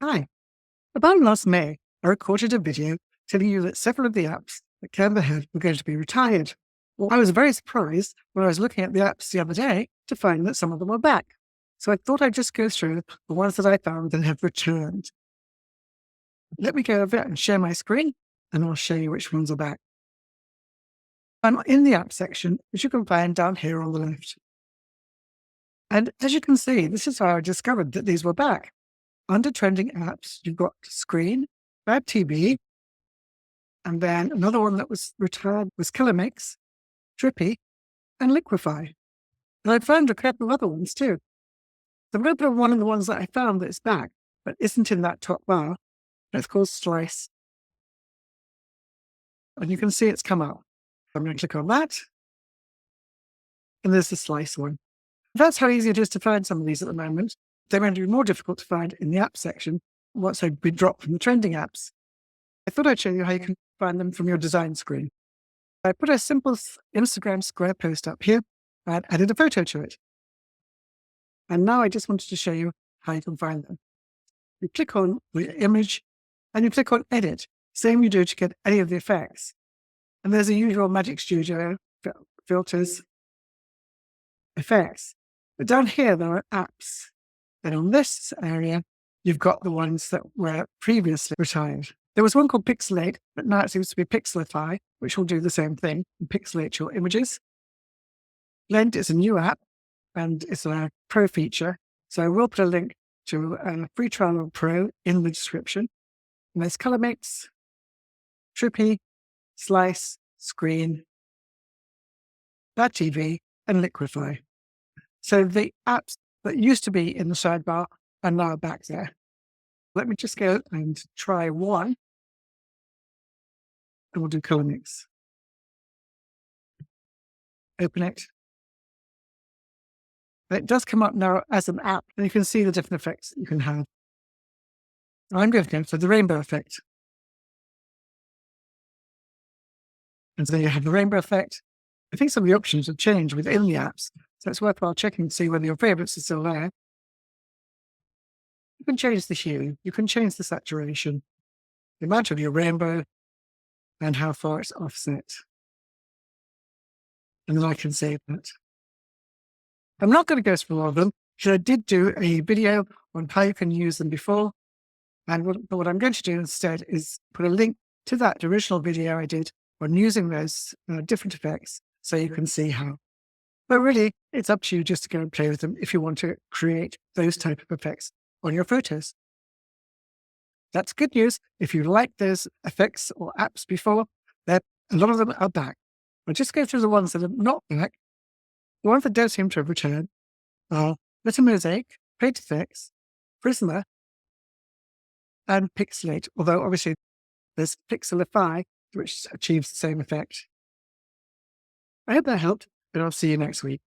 Hi. About last May, I recorded a video telling you that several of the apps that Canva had were going to be retired. Well, I was very surprised when I was looking at the apps the other day to find that some of them were back. So I thought I'd just go through the ones that I found that have returned. Let me go over and share my screen, and I'll show you which ones are back. I'm in the app section, which you can find down here on the left. And as you can see, this is how I discovered that these were back. Under trending apps, you've got Screen, Web TV, and then another one that was retired was ColorMix, Trippy, and Liquify. And I found a couple of other ones too. So I'm going to put one of the ones that I found that's back, but isn't in that top bar. And it's called Slice. And you can see it's come up. I'm going to click on that. And there's the Slice one. That's how easy it is to find some of these at the moment. They're going to be more difficult to find in the app section once they've been dropped from the trending apps. I thought I'd show you how you can find them from your design screen. I put a simple Instagram square post up here and added a photo to it. And now I just wanted to show you how you can find them. You click on the image and you click on edit, same you do to get any of the effects. And there's a usual Magic Studio, filters, effects. But down here, there are apps. And on this area, you've got the ones that were previously retired. There was one called Pixelate, but now it seems to be Pixelify, which will do the same thing and pixelate your images. Blend is a new app, and it's a pro feature. So I will put a link to a free trial of Pro in the description. And there's ColorMix, Trippy, Slice, Screen, Bad TV, and Liquify. So the apps that used to be in the sidebar are now back there. Let me just go and try one. And we'll do ColorMix. Open it. And it does come up now as an app, and you can see the different effects that you can have. I'm going to go for the rainbow effect. And so you have the rainbow effect. I think some of the options have changed within the apps, so it's worthwhile checking to see whether your favorites are still there. You can change the hue, you can change the saturation, the amount of your rainbow, and how far it's offset. And then I can save that. I'm not going to go through all of them, because I did do a video on how you can use them before. And what I'm going to do instead is put a link to that original video I did on using those different effects so you can see how. But really, it's up to you just to go and play with them if you want to create those type of effects on your photos. That's good news. If you like those effects or apps before, a lot of them are back. I'll just go through the ones that are not back. The ones that don't seem to have returned are Little Mosaic, Paint Effects, Prisma, and Pixelate, although obviously there's Pixelify, which achieves the same effect. I hope that helped, and I'll see you next week.